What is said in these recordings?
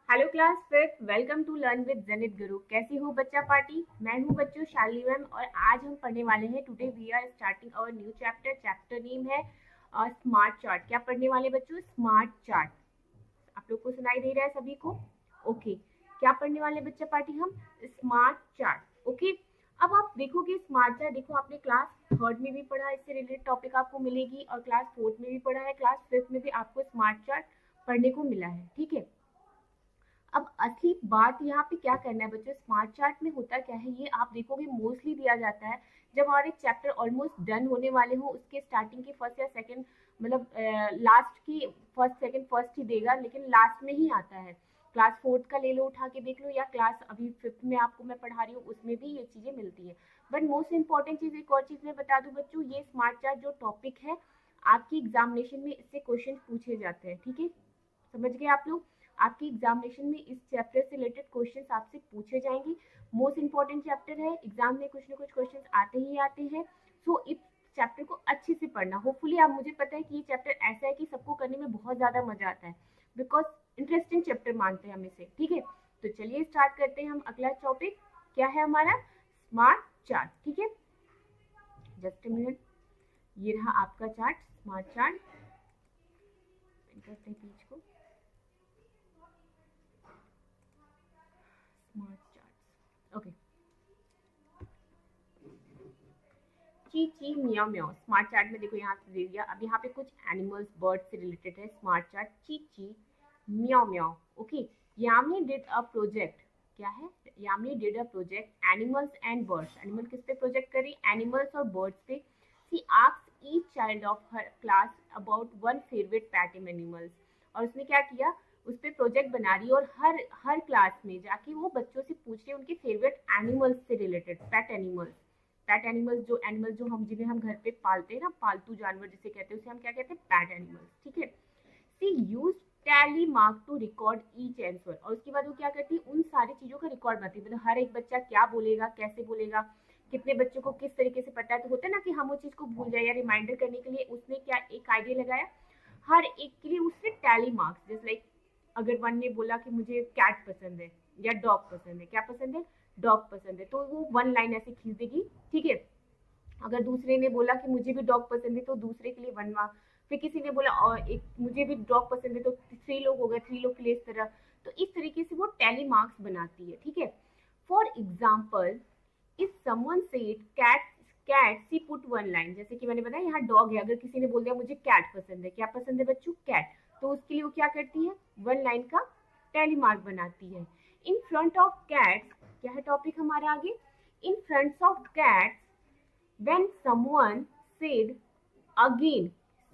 Hello class fifth, welcome to learn with Janit Guru. कैसी हो बच्चा पार्टी? मैं हूँ बच्चों शालिनी मैम और आज हम पढ़ने वाले हैं। Today we are starting our new chapter. Chapter name है स्मार्ट चार्ट। क्या पढ़ने वाले बच्चों? Smart chart. आप लोग को सुनाई दे रहा है सभी को? ओके। क्या पढ़ने वाले बच्चा पार्टी? हम स्मार्ट चार्ट। ओके। अब आप देखोगे स्मार्ट चार्ट, देखो आपने क्लास थर्ड में भी पढ़ा, इससे रिलेटेड टॉपिक आपको मिलेगी, और क्लास फोर्थ में भी पढ़ा है, क्लास फिफ्थ में भी आपको स्मार्ट चार्ट पढ़ने को मिला है। ठीक है। अब असली बात यहाँ पे क्या करना है बच्चों, स्मार्ट चार्ट में होता क्या है, ये आप देखोगे मोस्टली दिया जाता है जब हमारे चैप्टर ऑलमोस्ट डन होने वाले हो, उसके स्टार्टिंग के फर्स्ट या सेकंड, मतलब लास्ट की फर्स्ट सेकंड, फर्स्ट ही देगा लेकिन लास्ट में ही आता है। क्लास फोर्थ का ले लो, उठा के देख लो, या क्लास अभी फिफ्थ में आपको मैं पढ़ा रही हूँ उसमें भी ये चीजें मिलती है। बट मोस्ट इंपॉर्टेंट चीज एक और चीज मैं बता दूं बच्चों, ये स्मार्ट चार्ट जो टॉपिक है आपकी एग्जामिनेशन में इससे क्वेश्चन पूछे जाते हैं। ठीक है, समझ गए आप लोग? आपकी एग्जामिनेशन में इस चैप्टर से रिलेटेड क्वेश्चंस आपसे पूछे जाएंगे। मोस्ट इंपॉर्टेंट चैप्टर है, एग्जाम में कुछ ना कुछ क्वेश्चंस आते ही आते हैं। सो इस चैप्टर को अच्छे से पढ़ना। होपफुली आप, मुझे पता है कि ये चैप्टर ऐसा है कि सबको करने में बहुत ज्यादा मजा आता है, बिकॉज इंटरेस्टिंग चैप्टर मानते हैं हम इसे। ठीक है, तो चलिए स्टार्ट करते हैं हम। अगला टॉपिक क्या है हमारा? Smart chart. ठीक है, जस्ट अ मिनट। ये रहा आपका चार्ट, स्मार्ट चार्ट। करते हैं पेज को, स्मार्ट चार्ट। ओके। ची ची म्याओ म्याओ स्मार्ट चार्ट में देखो यहाँ से दे दिया। अब यहाँ पे कुछ एनिमल्स, बर्ड से रिलेटेड है स्मार्ट चार्ट। ची ची म्याओ म्याओ। Okay. Yamini did a project. क्या है? Yamini did a project animals and birds. Animal किस पे प्रोजेक्ट करी? एनिमल्स और बर्ड्स पे। She asked each child of her class about one favourite pet animals. और उसने क्या किया? उस पर प्रोजेक्ट बना रही है और हर हर क्लास में जाके वो बच्चों से पूछ रही है उनके फेवरेट एनिमल्स से related, PAT animals. PAT animals, जो एनिमल जो हम जिन्हें हम घर पे पालते हैं ना, पालतू जानवर जिसे कहते हैं, उसे हम क्या कहते हैं? Pet animals. ठीक है। She use tally mark to record each answer. और उसके बाद वो क्या करती है? उन सारी चीजों का रिकॉर्ड बनाती है, मतलब हर एक बच्चा क्या बोलेगा, कैसे बोलेगा, कितने बच्चों को किस तरीके से पता है। तो होता है ना कि हम उस चीज को भूल जाए, या रिमाइंडर करने के लिए उसने क्या एक आइडिया लगाया, हर एक के लिए उसने टैली मार्क्स। जैसे लाइक अगर वन ने बोला कि मुझे कैट पसंद है या डॉग पसंद है, क्या पसंद है? डॉग पसंद है, तो वो वन लाइन ऐसे खींच देगी। ठीक है। अगर दूसरे ने बोला कि मुझे भी डॉग पसंद है, तो दूसरे के लिए वन मार्क। फिर किसी ने बोला और एक मुझे भी डॉग पसंद है, तो थ्री लोग हो गए, थ्री लोग के लिए इस तरह। तो इस तरीके से वो टैली मार्क्स बनाती है। ठीक है। For example, if someone said cat, cat see put one line. जैसे कि मैंने बताया यहाँ डॉग है, अगर किसी ने बोल दिया मुझे कैट पसंद है, क्या पसंद है बच्चों? कैट। तो उसके लिए वो क्या करती है? वन लाइन का टैली मार्क बनाती है। इन फ्रंट ऑफ कैट्स, क्या है टॉपिक हमारा आगे? In front of cats when someone said again,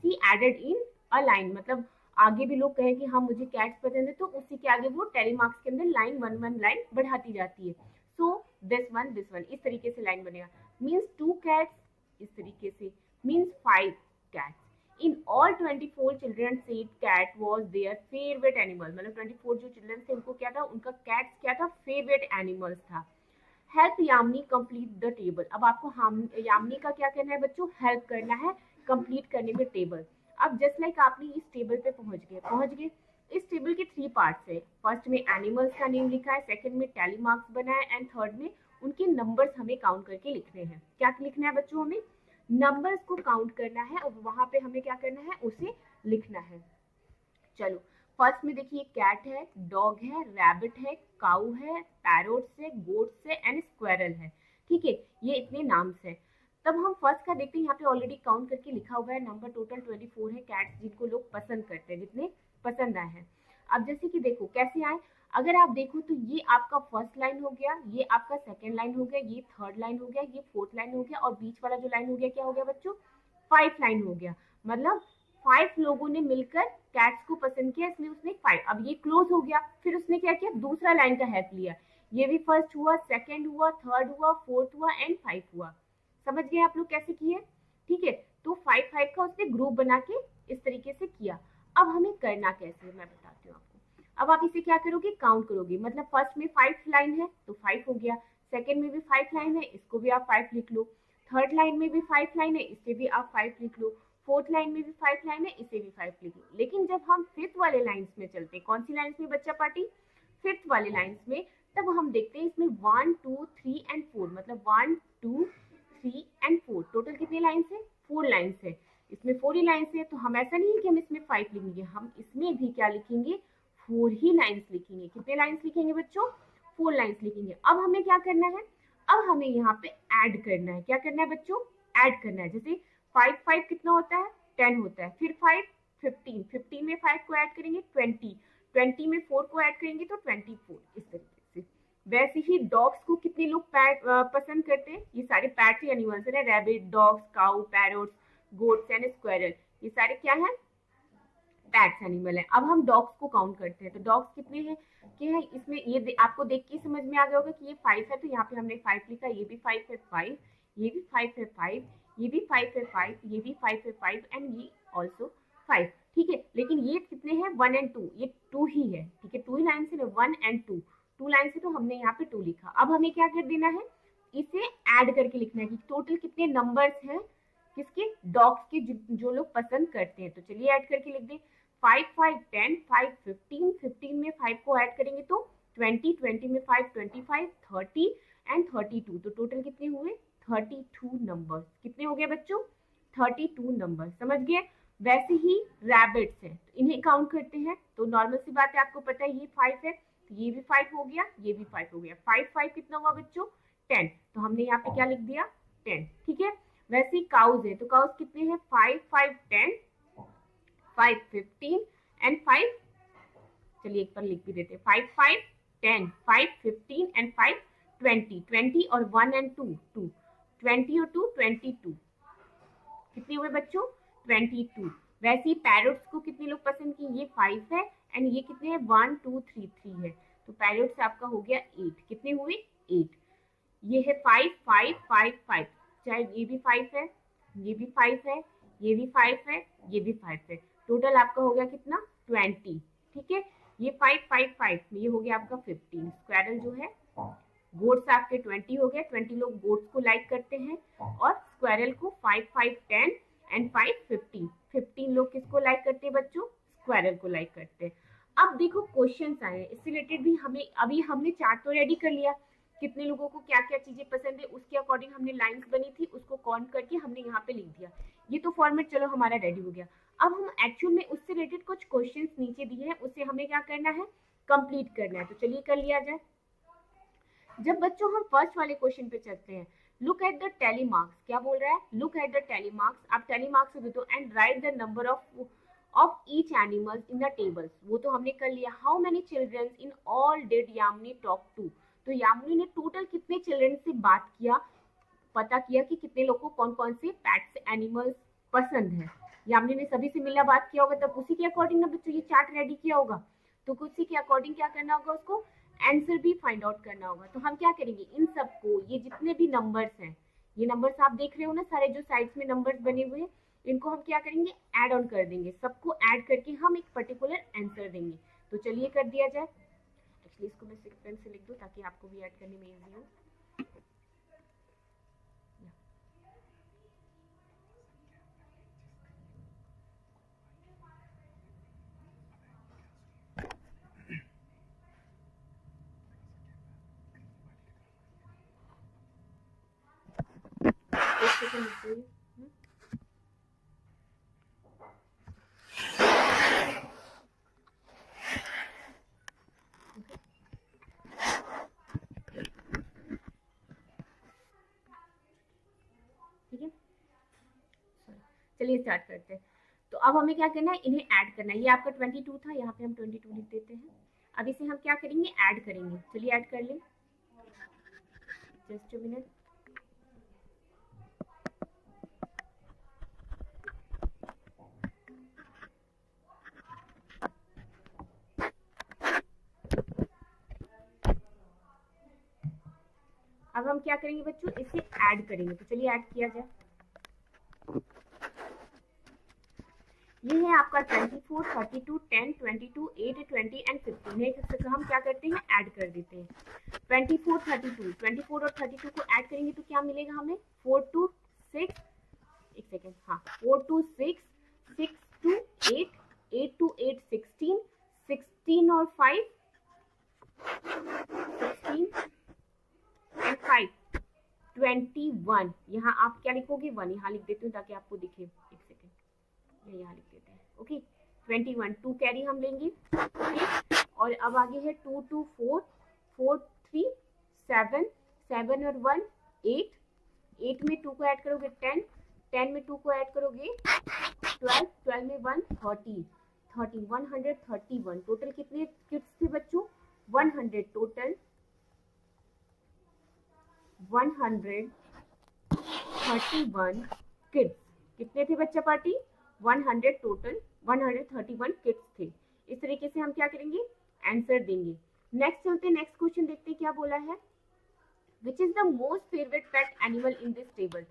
she added in a line। मतलब आगे भी लोग कहें कि हाँ मुझे कैट्स पसंद है, तो उसी के आगे वो टेली मार्क्स के अंदर लाइन वन वन लाइन बढ़ाती जाती है। सो दिस वन इस तरीके से लाइन बनेगा। मीन्स टू कैट्स, इस तरीके से means five cats. In all 24 children said cat was their favourite animal. मतलब 24 जो चिल्ड्रन थे उनको क्या था? उनका कैट्स क्या था? फेवरेट एनिमल्स था। Help Yamini complete the table. अब आपको यामिनी का क्या करना है बच्चों? हेल्प करना है कंप्लीट करने में टेबल। अब जस्ट लाइक आपने इस टेबल पे पहुंच गए। इस टेबल के थ्री पार्ट्स है। फर्स्ट में एनिमल्स का नेम लिखा है, सेकंड में टैली मार्क्स बना है, एंड थर्ड में उनके नंबर्स हमें काउंट करके लिखने हैं। क्या लिखना है बच्चों? हमें नंबर्स को काउंट करना है और वहां पे हमें क्या करना है? उसे लिखना है। चलो, फर्स्ट में देखिए कैट है, डॉग है, रैबिट है, काऊ है, पैरोट्स है, गोट्स है एंड स्क्वेरल है। ठीक है, ये इतने नाम्स है। तब हम फर्स्ट का देखते हैं, यहाँ पे ऑलरेडी काउंट करके लिखा हुआ है। नंबर टोटल 24 है कैट्स जिनको लोग पसंद करते हैं, जितने पसंद आए हैं। अब जैसे कि देखो कैसे आए, अगर आप देखो तो ये आपका फर्स्ट लाइन हो गया, ये आपका सेकेंड लाइन हो गया, ये थर्ड लाइन हो गया, ये फोर्थ लाइन हो गया, और बीच वाला जो लाइन हो गया क्या हो गया बच्चों? फाइव लाइन हो गया। मतलब फाइव लोगों ने मिलकर कैट्स को पसंद किया, इसलिए उसने फाइव। अब ये क्लोज हो गया, फिर उसने क्या किया? दूसरा लाइन का हेल्प लिया। ये भी फर्स्ट हुआ, सेकंड हुआ, थर्ड हुआ, फोर्थ हुआ एंड फाइव हुआ। समझ गए आप लोग कैसे किए? ठीक है, तो फाइव फाइव का उसने ग्रुप बना के इस तरीके से किया। अब हमें करना कैसे मैं बताती हूँ आपको। अब आप इसे क्या करोगे? काउंट करोगे। मतलब फर्स्ट में फाइव लाइन है तो फाइव हो गया, सेकेंड में भी फाइव लाइन है, इसको भी आप फाइव लिख लो, थर्ड लाइन में भी फाइव लाइन है, इसे भी आप फाइव लिख लो, फोर्थ लाइन में भी फाइव लाइन है, इसे भी फाइव लिख लो। लेकिन जब हम फिफ्थ वाले लाइंस में चलते हैं, कौन सी लाइंस में बच्चा पार्टी? फिफ्थ वाले लाइन्स में, तब हम देखते हैं इसमें 1 2 3 एंड 4, मतलब 1 2 3 एंड 4, टोटल कितने लाइन्स है? 4 लाइन्स है। इसमें 4 ही लाइन्स है, तो हम ऐसा नहीं है कि हम इसमें 5 लिखेंगे, हम इसमें भी क्या लिखेंगे? 4 ही लाइन्स लिखेंगे। कितने लाइन्स लिखेंगे बच्चों? 4 लाइन्स लिखेंगे। अब हमें क्या करना है? अब हमें यहाँ पे ऐड करना है। क्या करना है बच्चों? ऐड करना है। जैसे 5 5 कितना होता है? 10 होता है। फिर 5 15, 15 में 5 को ऐड करेंगे 20, 20 में 4 को ऐड करेंगे तो 24, इस तरीके से। वैसे ही डॉग्स को कितने लोग पसंद करते हैं? ये सारे पैट एनिमल्स है, rabbit, dogs, cow, parrots, goats and squirrel, ये सारे क्या है? पैट्स एनिमल है। अब हम डॉग्स को काउंट करते हैं, तो डॉग्स कितने हैं? कि है इसमें ये आपको देख के समझ में आ गया होगा कि ये 5 है, तो यहाँ पे हमने 5 लिखा, ये भी 5 है 5, ये भी 5 है 5, ये भी 5 है 5, ये भी 5 है 5 एंड ये ऑल्सो 5। ठीक है, लेकिन ये कितने हैं? 1 एंड 2, ये 2 ही है। ठीक है, 2 ही लाइन से ना, 1 एंड 2, 2 लाइन से, तो हमने यहाँ पे 2 लिखा। अब हमें क्या कर देना है? इसे ऐड करके लिखना है कि टोटल कितने नंबर्स हैं किसके? डॉग्स के, जो लोग पसंद करते हैं। तो चलिए ऐड करके लिख दें। 5 5 10, 5 15, 15 में 5 को ऐड करेंगे तो 20, 20 में 5 25, 30 एंड 32, तो टोटल कितने हुए? 32 नंबर्स। कितने हो गए बच्चों? 32 नंबर। समझ गए? वैसे ही रैबिट्स हैं, तो इन्हें काउंट करते हैं। तो नॉर्मल सी बात है, आपको पता है ये 5 है, तो ये भी 5 हो गया, ये भी 5 हो गया। 5 5 कितना हुआ बच्चों? 10, तो हमने यहाँ पे क्या लिख दिया? 10। ठीक है, वैसे ही काउज है, तो काउज कितने हैं? 5 5 10, 5 15 एंड 5, चलिए एक बार लिख भी देते हैं। 5 5 10, 5 15 एंड 5 20, 20 और 1 एंड 2 2, 20 और 2 22, कितने हुए बच्चों? 22। वैसे ही पैरोट्स को कितने लोग पसंद किए? ये 5 है एंड ये कितने हैं? 1 2 3 3 है, तो पैरोट्स आपका हो गया 8। कितने हुए? 8। ये है 5 5 5 5, चाहे ये भी 5 है, ये भी 5 है, ये भी 5 है, ये भी 5 है, टोटल आपका हो गया कितना? 20। ठीक है, ये 5 5 5, ये हो गया आपका 15। स्क्वायरल जो है, गोट्स आपके 20 हो गए, 20 लोग गोट्स को लाइक करते हैं, और स्क्वायरल को 5 5 10 एंड 5 15, 15 लोग किसको लाइक करते हैं बच्चों? स्क्वायरल को लाइक करते हैं। अब देखो क्वेश्चंस आए हैं, इससे रिलेटेड भी हमें, अभी हमने चार्ट तो रेडी कर लिया, कितने लोगों को क्या क्या चीजें पसंद है, उसके अकॉर्डिंग हमने लाइंस बनी थी, उसको काउंट करके हमने यहाँ पे लिख दिया। ये तो फॉर्मेट चलो हमारा रेडी हो गया। अब हम एक्चुअल में उससे रिलेटेड कुछ क्वेश्चंस नीचे दिए हैं, उससे हमें क्या करना है? कंप्लीट करना है। तो चलिए कर लिया जाए। जब बच्चों हम फर्स्ट वाले क्वेश्चन पे चलते हैं, look at the tally marks. क्या बोल रहा है? Look at the tally marks. आप टैली मार्क्स दे दो and write the number of each animal in the tables. वो तो हमने कर लिया। How many children in all did Yamini talk to. तो यामिनी ने टोटल कितने चिल्ड्रन से बात किया, पता किया कि कितने लोगों को कौन कौन से पेट्स एनिमल्स पसंद है। यामिनी ने सभी से मिला, बात किया होगा, तब उसी के अकॉर्डिंग ना बच्चों ये चार्ट रेडी किया होगा, तो उसी के अकॉर्डिंग क्या करना होगा? उसको आंसर भी फाइंड आउट करना होगा। तो हम क्या करेंगे? इन सबको, ये जितने भी नंबर्स हैं, ये नंबर्स आप देख रहे हो ना सारे, जो साइड्स में नंबर्स बने हुए हैं, इनको हम क्या करेंगे? ऐड ऑन कर देंगे। सबको ऐड करके हम एक पर्टिकुलर आंसर देंगे। तो चलिए कर दिया जाए। एक्चुअली इसको मैं पेन से लिख दूं ताकि आपको भी ऐड करने में इजी हो। एक सेकंड रुकिए। ठीक है, चलिए स्टार्ट करते हैं। तो अब हमें क्या करना है? इन्हें ऐड करना है। ये आपका 22 था, यहाँ पे हम 22 लिख देते हैं। अब इसे हम क्या करेंगे? ऐड करेंगे। चलिए ऐड कर लें, जस्ट अ मिनट। अब हम क्या करेंगे बच्चों? इसे ऐड करेंगे। तो चलिए ऐड किया जाए। ये है आपका 24, 32, 10, 22, 8, 20 एंड 15 हम क्या करते हैं? ऐड कर देते हैं। 24, 32, 24 और 32 को ऐड करेंगे तो क्या मिलेगा हमें? 4 2 6, एक सेकेंड, हाँ, 4 2 6, 6 2 8, 8 2 8 16, 16 और 5 1, यहाँ आप क्या लिखोगे 1, यहाँ लिख देती हूँ ताकि आपको दिखे, एक सेकेंड मैं यहाँ लिख देते हैं। ओके 21 2 कैरी हम लेंगे। ओके और अब आगे है 2 2 4 4 3 7 7 और 1 8 8 में 2 को ऐड करोगे 10 10 में 2 को ऐड करोगे 12 12 में 1 30 30 131 टोटल कितने किड्स थे बच्चों 100 टोटल 131 किड्स कितने थे बच्चा पार्टी 100 टोटल 131 किड्स थे। इस तरीके से हम क्या करेंगे आंसर देंगे। नेक्स्ट चलते नेक्स्ट क्वेश्चन देखते क्या बोला है which is the most favourite pet animal in this table.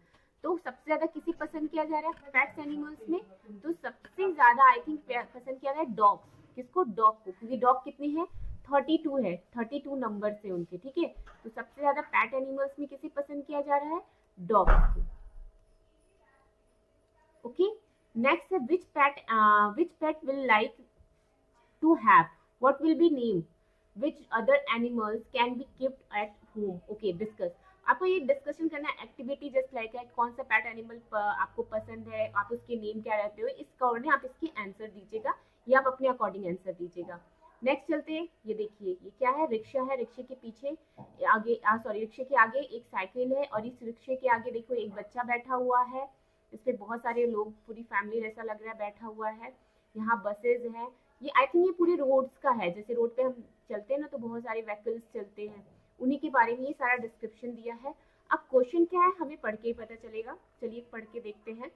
तो सबसे ज्यादा किसी पसंद किया जा रहा है पेट्स एनिमल्स में, तो सबसे ज्यादा आई थिंक पसंद किया जा रहा है डॉग। किसको डॉग को, क्योंकि डॉग कितने हैं 32 है 32 नंबर से उनके, ठीक है। तो सबसे ज्यादा पेट एनिमल्स में किसे पसंद किया जा रहा है डॉग को। ओके नेक्स्ट है which pet will like to have, what will be name, which other animals can be kept at home। okay discuss, आपको ये डिस्कशन करना है एक्टिविटी जस्ट लाइक है, कौन सा पेट एनिमल आपको पसंद है, आप उसके नेम क्या रहते हो, इस अकॉर्डिंग आप इसकी आंसर दीजिएगा या आप अपने अकॉर्डिंग आंसर दीजिएगा। नेक्स्ट चलते हैं, ये देखिए ये क्या है रिक्शा है, रिक्शे के पीछे आगे सॉरी रिक्शे के आगे एक साइकिल है और इस रिक्शे के आगे देखो एक बच्चा बैठा हुआ है, इस पे बहुत सारे लोग पूरी फैमिली जैसा लग रहा है बैठा हुआ है। यहाँ बसेज है, ये आई थिंक ये पूरे रोड्स का है, जैसे रोड पे हम चलते हैं ना तो बहुत सारे व्हीकल्स चलते हैं, उन्हीं के बारे में ये सारा डिस्क्रिप्शन दिया है। अब क्वेश्चन क्या है हमें पढ़ के ही पता चलेगा, चलिए पढ़ के देखते हैं।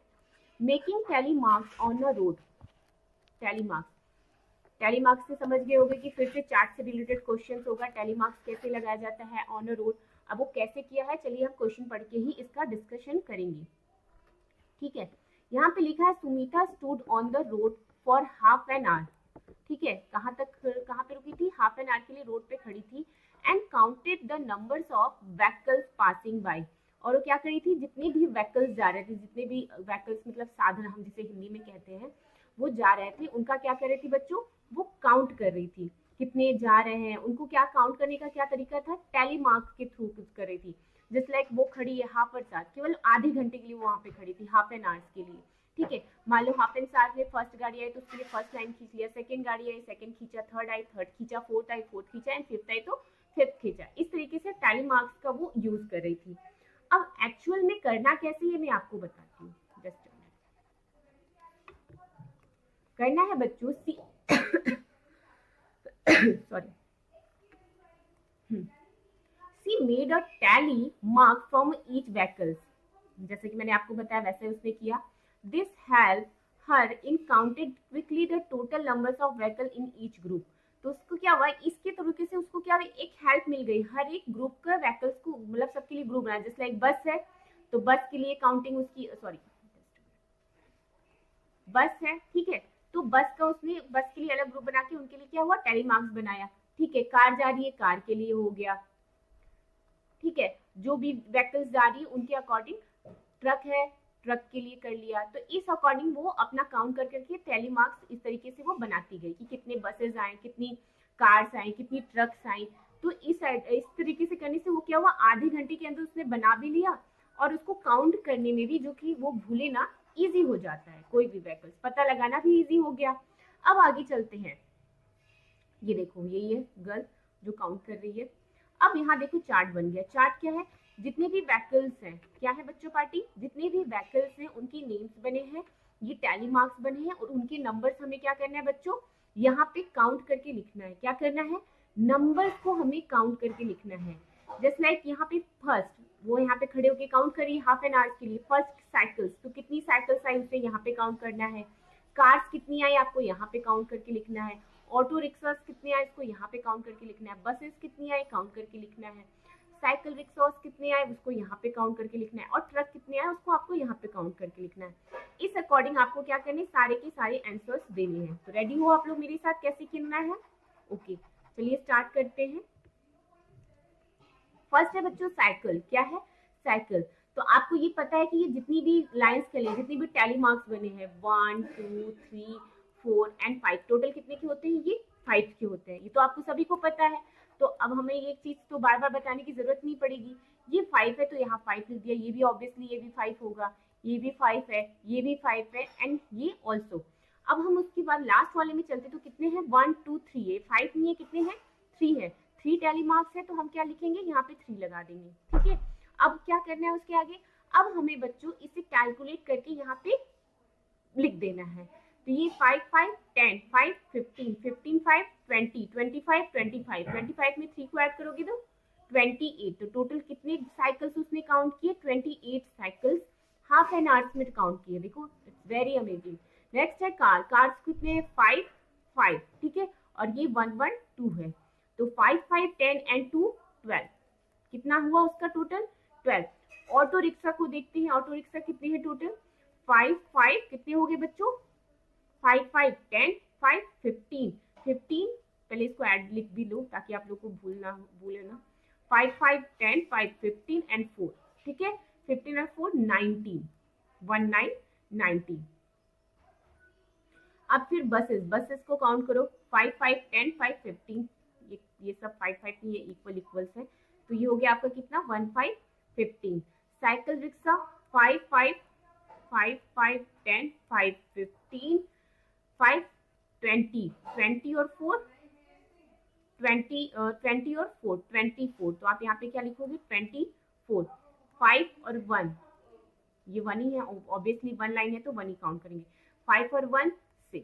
Making tally marks on a road, tally marks, tally marks से समझ गए होंगे कि फिर से चार्ट से रिलेटेड क्वेश्चन होगा, टैली मार्क्स कैसे लगाया जाता है ऑन अ रोड। अब वो कैसे किया है चलिए हम क्वेश्चन पढ़ के ही इसका डिस्कशन करेंगे, ठीक है। यहाँ पे लिखा है Sumita stood on the road for half an our, ठीक है। कहाँ पे रुकी थी, हाफ एन आवर के लिए रोड पे खड़ी थी। And counted the numbers of vehicles passing by, और वो क्या करी थी जितने भी व्हीकल्स जा रहे थे, जितने भी व्हीकल्स मतलब साधन हम जिसे हिंदी में कहते हैं वो जा रहे थे, उनका क्या कर रही थी बच्चों, वो काउंट कर रही थी कितने जा रहे हैं। उनको क्या काउंट करने का क्या तरीका था, टैली मार्क्स के थ्रू कुछ कर रही थी। जस्ट लाइक वो खड़ी है हाफ एन आवर, केवल आधे घंटे के लिए वो वहाँ पे खड़ी थी, हाफ एन आवर्स के लिए, ठीक है। मान लो हाफ एन आवर में फर्स्ट गाड़ी आई तो उसके लिए फर्स्ट लाइन खींच लिया, सेकंड गाड़ी आई सेकंड खींचा, थर्ड आई थर्ड खींचा, फोर्थ आई फोर्थ खींचा एंड फिफ्थ आई तो फिफ्थ खींचा। इस तरीके से टैली मार्क्स का वो यूज कर रही थी। अब एक्चुअल में करना कैसे ये मैं आपको बताती हूँ, जस्ट करना है बच्चों sorry C made a tally mark from each vehicles, जैसे कि मैंने आपको बताया वैसे उसने किया। This help her in counted quickly the total numbers of vehicle in each group. तो उसको क्या हुआ, इसके तरीके से उसको क्या हुआ, एक हेल्प मिल गई, हर एक ग्रुप का व्हीकल्स को मतलब सबके लिए ग्रुप बनाया। जैसे लाइक बस है तो बस के लिए काउंटिंग उसकी सॉरी बस है, ठीक है, तो बस का उसने बस के लिए अलग ग्रुप बना के उनके लिए क्या हुआ टैली मार्क्स बनाया, ठीक है। कार जा रही है कार के लिए हो गया, ठीक है, जो भी व्हीकल्स जा रही है उनके अकॉर्डिंग, ट्रक है ट्रक के लिए कर लिया। तो इस अकॉर्डिंग वो अपना काउंट कर करके टैली मार्क्स इस तरीके से वो बनाती गई कि कितने बसेस आए, कितनी कार्स आई, कितनी ट्रक्स आई। तो इस तरीके से करने से वो क्या हुआ आधे घंटे के अंदर उसने बना भी लिया और उसको काउंट करने में भी जो कि वो भूले ना इजी हो जाता है, कोई भी व्हीकल्स पता लगाना भी इजी हो गया। अब आगे चलते हैं, ये देखो यही है गर्ल जो काउंट कर रही है। अब यहाँ देखो चार्ट बन गया, चार्ट क्या है, जितने भी व्हीकल्स हैं, क्या है बच्चों पार्टी, जितने भी व्हीकल्स हैं उनकी नेम्स बने हैं, ये टैली मार्क्स बने हैं और उनके नंबर्स हमें क्या करना है बच्चों, यहाँ पे काउंट करके लिखना है। क्या करना है, नंबर्स को हमें काउंट करके लिखना है। जस्ट लाइक यहाँ पे फर्स्ट वो यहाँ पे खड़े होके काउंट करिए हाफ एन आवर के लिए, फर्स्ट साइकिल्स तो कितनी साइकिल्स आई उसे यहाँ पे काउंट करना है, कार्स कितनी आई आपको यहाँ पे काउंट करके लिखना है, ऑटो रिक्शास कितने आए इसको यहाँ पे काउंट करके लिखना है, बसेस कितनी आए काउंट करके लिखना है, साइकिल रिक्शास कितने आए उसको यहाँ पे काउंट करके लिखना है, और ट्रक कितने आए उसको आपको यहाँ पे काउंट करके लिखना है। इस अकॉर्डिंग आपको क्या करने सारे के सारे आंसर्स देने हैं। तो रेडी हो आप लोग मेरे साथ कैसे करना है, ओके चलिए स्टार्ट करते हैं। फर्स्ट है बच्चों साइकिल, क्या है साइकिल, तो आपको ये पता है कि ये जितनी भी लाइंस चले, जितनी भी टैली मार्क्स बने हैं 1 2 3 4 एंड 5, टोटल कितने के होते हैं, ये 5 के होते हैं, ये तो आपको सभी को पता है। तो अब हमें ये चीज तो बार बार बताने की जरूरत नहीं पड़ेगी। ये 5 है तो यहाँ 5 लिख दिया, ये भी ऑब्वियसली ये भी 5 होगा, ये भी 5 है, ये भी 5 है एंड ये ऑल्सो। अब हम उसके बाद लास्ट वाले में चलते तो कितने हैं 1 2 3 है, 5 नहीं है, कितने हैं 3 है, 3 टैली मार्क्स है तो हम क्या लिखेंगे यहाँ पे 3 लगा देंगे। ठीक है, अब क्या करना है उसके आगे, अब हमें बच्चों इसे कैलकुलेट करके यहाँ पे लिख देना है। तो ये 5 5 10 5 15 15 5 20 25 25 25 में 3 को ऐड करोगे तो 28। तो टोटल कितने साइकिल्स उसने काउंट किए 28 साइकिल्स हाफ एन आवर्स में काउंट किए। देखो इट्स वेरी अमेजिंग। नेक्स्ट है कार, कार्स कितने 5 5 ठीक है, और ये 1 1 2 है, तो 5 5 10 एंड 2 12 कितना हुआ उसका टोटल 12। ऑटो रिक्शा को देखते हैं, ऑटो रिक्शा कितने हैं टोटल 5 5 कितने हो गए बच्चों 5 5 10 5 15 15, पहले इसको ऐड लिख भी लो ताकि आप लोग को भूले ना। 5 5 10 5 15 एंड 4, ठीक है, 15 और 4 19 19 19। अब फिर बसेस, बसेस को काउंट करो 5 5 10 5 15, ये सब 5 5 ये इक्वल इक्वल्स है, तो ये हो गया आपका कितना 1 5 15। साइकिल रिक्शा 5 5 5 5 10 5 15 5 20 20 और 4 20 20 और 4 24, तो आप यहाँ पे क्या लिखोगे 24। 5 और 1, ये 1 ही है ऑब्वियसली, 1 लाइन है तो 1 ही काउंट करेंगे। 5 और 1 6,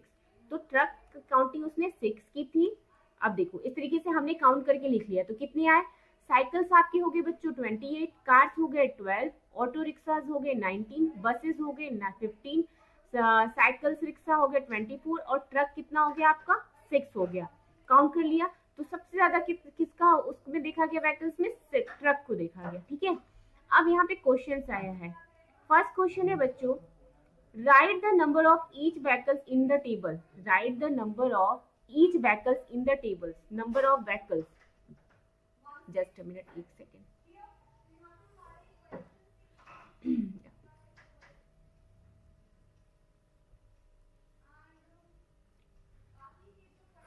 तो ट्रक काउंटिंग उसने 6 की थी। अब देखो इस तरीके से हमने काउंट करके लिख लिया, तो कितने आए साइकिल्स आपके हो गए बच्चों 28, कार्स हो गए 12, ऑटो रिक्शाज हो गए 19, बसेस हो गए 15, साइकिल्स रिक्शा हो गया 24 और ट्रक कितना हो गया आपका 6 हो गया। काउंट कर लिया, तो सबसे ज्यादा किसका उसमें देखा गया व्हीकल्स में ट्रक को देखा गया। ठीक है, अब यहाँ पे क्वेश्चन आया है। फर्स्ट क्वेश्चन है बच्चों, right the number of each vehicles in the table, right the number of each vehicles in the table, number of vehicles, just a minute, एक सेकेंड।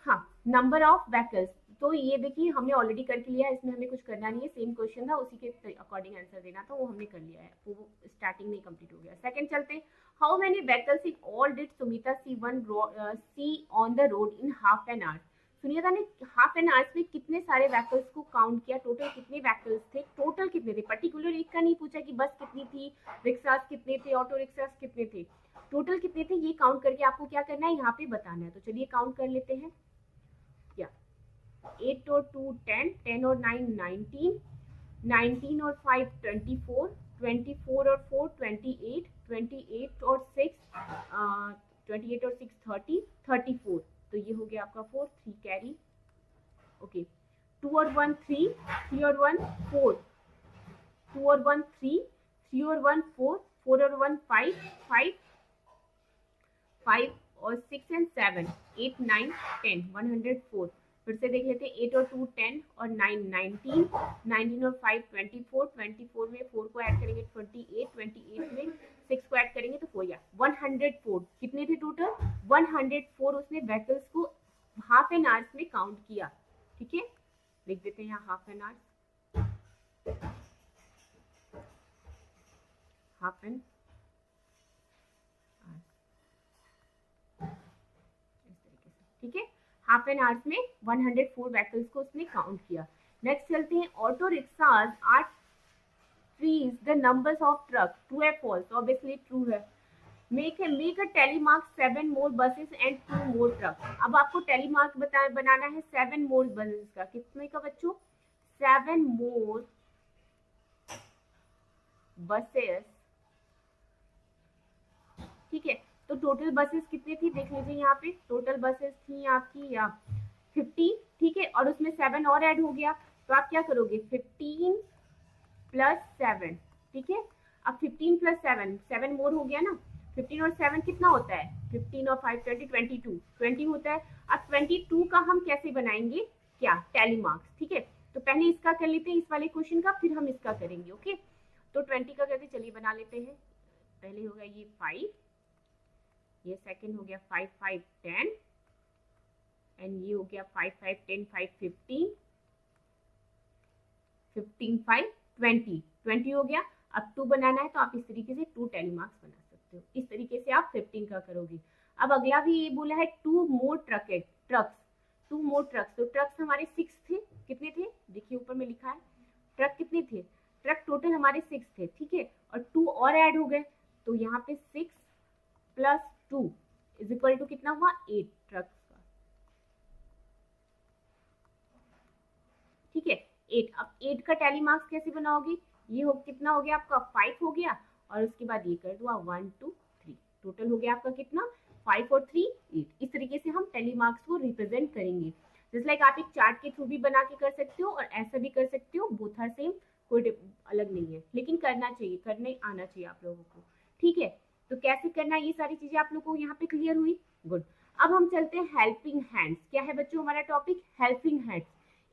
हाँ, नंबर ऑफ व्हीकल्स, तो ये देखिए हमने ऑलरेडी करके लिया है, इसमें हमें कुछ करना नहीं है, सेम क्वेश्चन था उसी के अकॉर्डिंग आंसर देना था, वो हमने कर लिया है, वो स्टार्टिंग में कंप्लीट हो गया। सेकंड चलते हैं, how many vehicles in all did Sumita see on the road in half an hour, Sunita ने हाफ एन आवर्स में कितने सारे व्हीकल्स को काउंट किया, टोटल कितने व्हीकल्स थे, टोटल कितने थे, पर्टिकुलर एक का नहीं पूछा कि बस कितनी थी, रिक्शास कितने थे, ऑटो रिक्शास कितने थे, टोटल कितने थे ये काउंट करके आपको क्या करना है यहाँ पे बताना है। तो चलिए काउंट कर लेते हैं, क्या 8 और 2 10, 10 और 9 19, 19 और 5 24, 24 और 4 28, 28 और 6 28 और 6 30, 34, तो ये हो गया आपका 4 3 कैरी। ओके, 2 और 1 3, 3 और 1 4, 2 और 1 3, 3 और 1 4, 4 और 1 5 5, 5 और 6 एंड 7 8 9 10 104। फिर से देख लेते हैं, 8 और 2 10 और 9 19, 19 और 5 24, 24 में 4 को ऐड करेंगे 28, 28 में 6 को ऐड करेंगे तो 4 या 104। कितने थे टोटल 104, उसने व्हीकल्स को हाफ एन आवर्स में काउंट किया। ठीक है, लिख देते हैं यहाँ half an hours, half an, ठीक है, हाफ एन आवर्स में 104 व्हीकल्स को उसने काउंट किया। नेक्स्ट चलते हैं, auto rickshaws are threes the numbers of truck, true है फॉल्स, ऑब्वियसली ट्रू है। Make a tally mark 7 more buses and 2 more truck. अब आपको टैली मार्क बनाना है 7 मोर बसेस का, कितने का बच्चों 7 मोर बसेस। ठीक है, तो टोटल बसेस कितनी थी देख लीजिए, यहाँ पे टोटल बसेस थी आपकी या 50, ठीक है, और उसमें 7 और ऐड हो गया, तो आप क्या करोगे 15 प्लस 7, ठीक है, अब 15 प्लस 7 7 मोर हो गया ना, 15 और 7 कितना होता है 15 और 5 20 22 20 होता है। अब 22 का हम कैसे बनाएंगे क्या टैली मार्क्स, ठीक है, तो पहले इसका कर लेते हैं इस वाले क्वेश्चन का, फिर हम इसका करेंगे। ओके, तो 20 का करके चलिए बना लेते हैं। पहले होगा ये 5, ये सेकंड हो गया 5 5 10 एंड ये हो गया 5 5 10 5 15 15 5 20 20 हो गया। अब 2 बनाना है तो आप इस तरीके से 2 टैली मार्क्स बना सकते हो। इस तरीके से आप 15 का करोगे। अब अगला भी ये बोला है 2 मोर ट्रक्स 2 मोर ट्रक्स। तो ट्रक्स हमारे 6 थे। कितने थे? देखिए ऊपर में लिखा है ट्रक कितने थे। ट्रक टोटल हमारे 6 थे, ठीक है, और 2 और ऐड हो गए। तो यहाँ पे 6 प्लस 2 इज इक्वल टू कितना हुआ? 8 ट्रक्स का, ठीक है, 8। अब 8 का टैली मार्क्स कैसे बनाओगे? ये हो कितना हो गया आपका? 5 हो गया, और उसके बाद ये कर दो 1 2 3। टोटल हो गया आपका कितना? 5 और 3 8। इस तरीके से हम टैली मार्क्स को रिप्रेजेंट करेंगे। जस्ट लाइक आप एक चार्ट के थ्रू भी बना के कर सकते हो और ऐसा भी कर सकते हो। बोथ आर सेम, कोई अलग नहीं है, लेकिन करना चाहिए, करने आना चाहिए आप लोगों को, ठीक है। तो कैसे करना, ये सारी चीजें आप लोगों को यहाँ पे क्लियर हुई? गुड। अब हम चलते हैं हेल्पिंग हैंड्स। क्या है बच्चों हमारा topic? Helping hands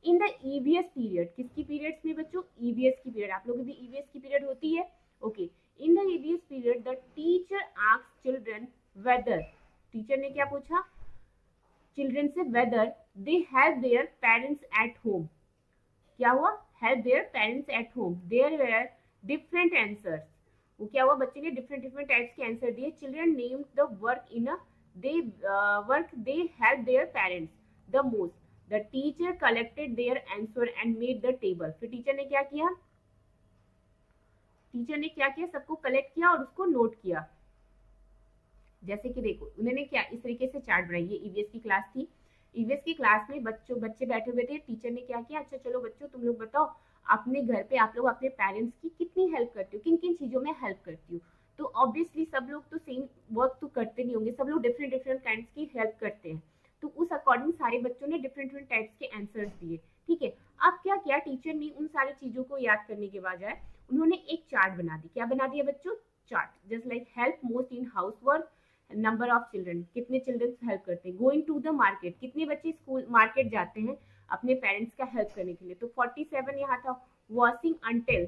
in the EVS period. किसकी पीरियड्स में बच्चों? ईवीएस की पीरियड। आप लोगों की भी ईवीएस की पीरियड होती है, okay. In the EVS period the teacher asks children whether. Teacher ने क्या पूछा चिल्ड्रन से? Whether they help their parents at home. क्या हुआ? Help their parents at home. There were different answers. वो क्या हुआ? बच्चे ने डिफरेंट डिफरेंट टाइप्स के आंसर दिए। Children named the work in a work they help their parents the most. The teacher collected their answer and made the table. फिर teacher ने क्या किया? टीचर ने क्या किया? सबको कलेक्ट किया और उसको नोट किया। जैसे कि देखो उन्होंने क्या इस तरीके से चार्ट बनाई। ये ईवीएस की क्लास थी। ईवीएस की क्लास में बच्चे बैठे हुए थे। टीचर ने क्या किया? अच्छा चलो बच्चों तुम लोग बताओ अपने घर पे आप लोग अपने पेरेंट्स की कितनी हेल्प करते हो, किन किन चीजों में हेल्प करती हो। तो ऑब्वियसली सब लोग तो सेम वर्क तो करते नहीं होंगे, सब लोग डिफरेंट डिफरेंट काइंड की हेल्प करते हैं। तो उस अकॉर्डिंग सारे बच्चों ने डिफरेंट डिफरेंट टाइप्स के आंसर्स दिए, ठीक है। अब क्या किया टीचर ने? उन सारी चीजों को याद करने के बजाय उन्होंने एक चार्ट बना दी। क्या बना दिया बच्चों? Chart. Just like help most in house work, number of children, कितने चिल्ड्रन हेल्प करते हैं। गोइंग टू द मार्केट, कितने बच्चे स्कूल मार्केट जाते हैं अपने पेरेंट्स का हेल्प करने के लिए। तो 47 यहाँ था। वॉशिंग अंटिल,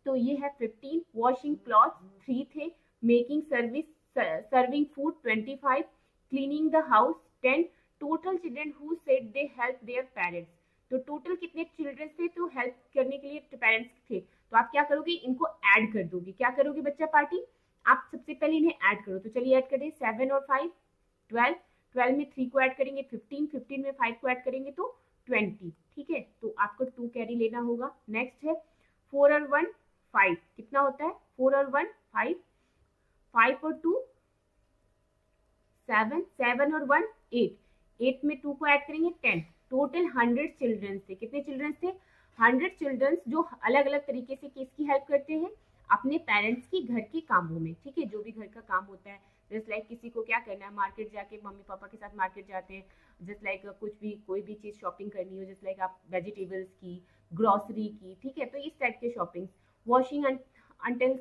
तो ये है 15। वॉशिंग क्लॉथ 3 थे। Making serving food 25। Cleaning the house 10। Total children who said they help their parents. तो टोटल कितने चिल्ड्रन थे तो हेल्प करने के लिए पेरेंट्स थे। तो आप क्या करोगे? इनको ऐड कर दोगे। क्या करोगे बच्चा पार्टी? आप सबसे पहले इन्हें ऐड करो। तो चलिए ऐड करें। 7 और 5 12। 12 में 3 को ऐड करेंगे 15। 15 में 5 को ऐड करेंगे तो 20, ठीक है। तो आपको 2 कैरी लेना होगा। नेक्स्ट है 4 और 1 5। कितना होता है? 4 और 1 5। 5 और 2 7। 7 और 1 8। 8 में 2 को ऐड करेंगे 10। टोटल 100 चिल्ड्रन थे। कितने चिल्ड्रन थे? 100 चिल्ड्रन जो अलग अलग तरीके से किसकी हेल्प करते हैं? अपने पेरेंट्स की घर के कामों में, ठीक है। जो भी घर का काम होता है, जस्ट लाइक किसी को क्या करना है, मार्केट जाके मम्मी पापा के साथ मार्केट जाते हैं। जस्ट लाइक कुछ भी कोई भी चीज़ शॉपिंग करनी हो, जस्ट लाइक आप वेजिटेबल्स की, ग्रॉसरी की, ठीक है। तो इस टाइप के शॉपिंग। वॉशिंग अंटिल्स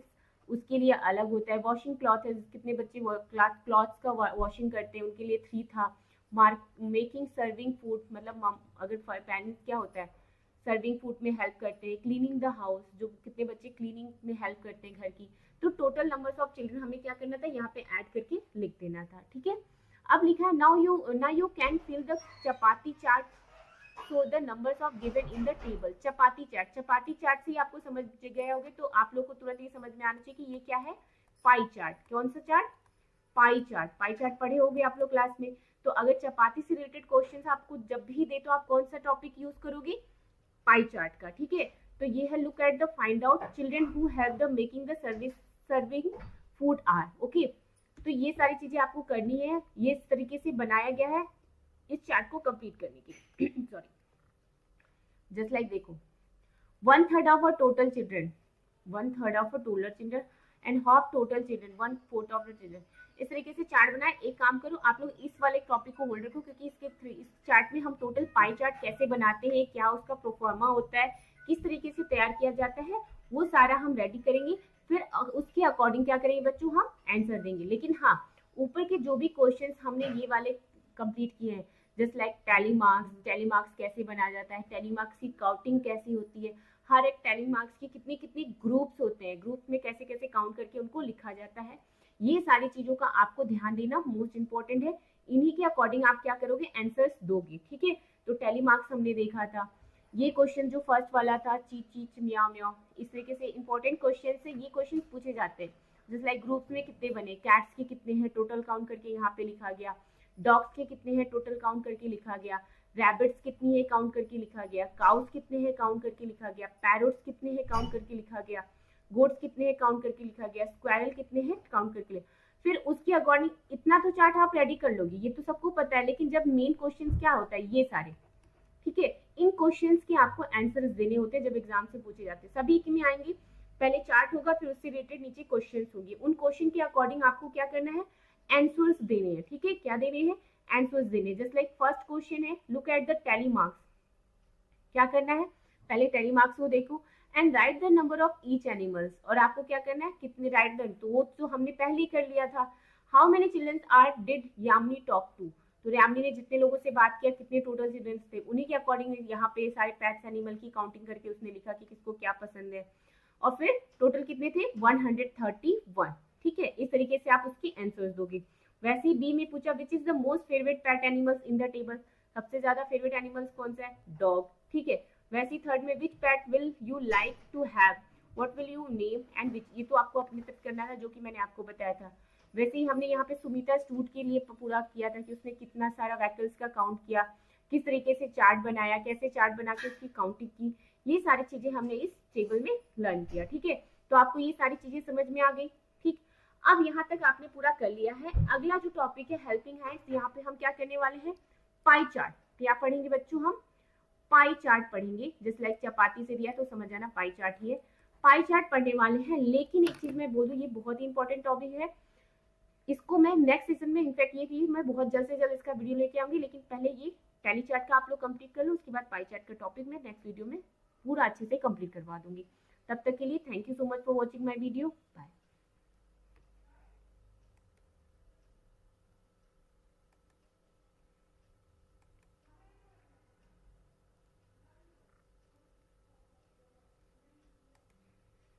उसके लिए अलग होता है। वॉशिंग क्लॉथ है, कितने बच्चे क्लॉथ्स का वॉशिंग करते हैं, उनके लिए 3 था। मेकिंग सर्विंग फूड, मतलब अगर पेरेंट्स क्या होता है सर्विंग फूड में हेल्प करते हैं। क्लीनिंग द हाउस, जो कितने बच्चे क्लीनिंग में हेल्प करते हैं घर की। तो टोटल नंबर्स ऑफ चिल्ड्रन हमें क्या करना था? यहाँ पे ऐड करके लिख देना था, ठीक है। अब लिखा है now you can fill the chapati chart so the numbers of given in the table. Chapati chart, chapati chart से ही आपको समझ गए होगे, तो आप लोग को तुरंत ये समझ में आना चाहिए कि ये क्या है? Pie chart. कौन सा chart? Pie chart. Pie chart पढ़े होंगे आप लोग क्लास में। तो अगर चपाती से रिलेटेड क्वेश्चंस आपको जब भी दे तो आप कौन सा टॉपिक यूज करोगे? पाई चार्ट का, ठीक है। तो ये है look at the find out children who help the making the serving food are, okay. तो ये सारी चीजें आपको करनी है। ये इस तरीके से बनाया गया है इस चार्ट को कंप्लीट करने के लिए। सॉरी, जस्ट लाइक देखो 1/3 of a total children, 1/3 of a total children and half total children, 1/4 of the children। इस तरीके से चार्ट बनाए। एक काम करो आप लोग इस वाले टॉपिक को होल्ड रखो, क्योंकि इस चार्ट में हम टोटल पाई चार्ट कैसे बनाते हैं, क्या उसका प्रोफॉर्मा होता है, किस तरीके से तैयार किया जाता है, वो सारा हम रेडी करेंगे। फिर उसके अकॉर्डिंग क्या करेंगे बच्चों? हम आंसर देंगे। लेकिन हाँ, ऊपर के जो भी क्वेश्चन हमने ये वाले कंप्लीट किए हैं, जस्ट लाइक टैली मार्क्स कैसे बनाया जाता है, टैली मार्क्स की काउंटिंग कैसी होती है, हर एक टैली मार्क्स के कितने कितने ग्रुप्स होते हैं, ग्रुप में कैसे कैसे काउंट करके उनको लिखा जाता है, ये सारी चीजों का आपको ध्यान देना मोस्ट इंपॉर्टेंट है। इन्हीं के अकॉर्डिंग आप क्या करोगे? आंसर्स दोगे, ठीक है। तो टैली मार्क्स हमने देखा था। ये क्वेश्चन जो फर्स्ट वाला था ची ची म्याओ म्याओ, इस तरीके से इंपॉर्टेंट क्वेश्चन से ये क्वेश्चन पूछे जाते हैं। जैसे लाइक ग्रुप्स में कितने बने, कैट्स के कितने हैं टोटल काउंट करके यहाँ पे लिखा गया, डॉग्स के कितने हैं टोटल काउंट करके लिखा गया, रैबिट्स कितनी है काउंट करके लिखा गया, काउस कितने हैं काउंट करके लिखा गया, पैरोट्स कितने हैं काउंट करके लिखा गया, गोट्स कितने हैं काउंट करके लिखा गया, स्क्वायरल कितने हैं काउंट करके लिखा। फिर उसके अकॉर्डिंग इतना तो चार्ट आप रेडी कर लोगे, ये तो सबको पता है, लेकिन जब मेन क्वेश्चन क्या होता है ये सारे, ठीक है, इन क्वेश्चंस के आपको आंसर्स देने होते हैं जब एग्जाम से पूछे जाते हैं। सभी में आएंगे, पहले चार्ट होगा, फिर उससे रिलेटेड नीचे क्वेश्चंस होंगे, उन क्वेश्चन के अकॉर्डिंग आपको क्या करना है, आंसर्स देने हैं। ठीक है, क्या देने हैं, आंसर्स देने। जस्ट लाइक फर्स्ट क्वेश्चन है, look at the tally marks. क्या करना है, पहले टैली मार्क्स को देखो and write the number of each animals. और आपको क्या करना है, कितने राइट द, तो वो तो हमने पहले ही कर लिया था। How many children are did Yamini talk to, तो यामिनी ने जितने लोगों से बात किया, कितने टोटल चिल्ड्रन थे, उन्हीं के अकॉर्डिंग यहाँ पे सारे पेट्स एनिमल की काउंटिंग करके उसने लिखा कि किसको क्या पसंद है, और फिर टोटल कितने थे 131। ठीक है, इस तरीके से आप उसकी आंसर्स दोगे। वैसे ही बी में पूछा which is the most favourite pet animals in the table, सबसे ज्यादा फेवरेट एनिमल्स कौन सा है, डॉग। ठीक है, वैसे ही थर्ड में which pet will you like to have, what will you name and which, ये तो आपको अपने तक करना था जो कि मैंने आपको बताया था। वैसे ही हमने यहाँ पे सुमिता स्टूट के लिए पूरा किया था कि उसने कितना सारा व्हीकल्स का काउंट किया, किस तरीके से चार्ट बनाया, कैसे चार्ट बना के उसकी काउंटिंग की, ये सारी चीजें हमने इस टेबल में लर्न किया। ठीक है, तो आपको ये सारी चीजें समझ में आ गई। ठीक, अब यहाँ तक आपने पूरा कर लिया है। अगला जो टॉपिक है हेल्पिंग हैंड्स, यहाँ पे हम क्या करने वाले हैं, पाई चार्ट। क्या पढ़ेंगे बच्चों, हम पाई चार्ट पढ़ेंगे। जस्ट लाइक चपाती से दिया तो समझ आना पाई चार्ट ही है, पाई चार्ट पढ़ने वाले हैं। लेकिन एक चीज मैं बोल दूं, ये बहुत ही इंपॉर्टेंट टॉपिक है, इसको मैं नेक्स्ट सीजन में, इनफैक्ट ये भी मैं बहुत जल्द से जल्द इसका वीडियो लेके आऊंगी, लेकिन पहले ये टैली चार्ट का आप लोग कंप्लीट कर लो, उसके बाद पाई चार्ट का टॉपिक मैं नेक्स्ट वीडियो में पूरा अच्छे से कंप्लीट करवा दूंगी। तब तक के लिए thank you so much for watching my video, bye.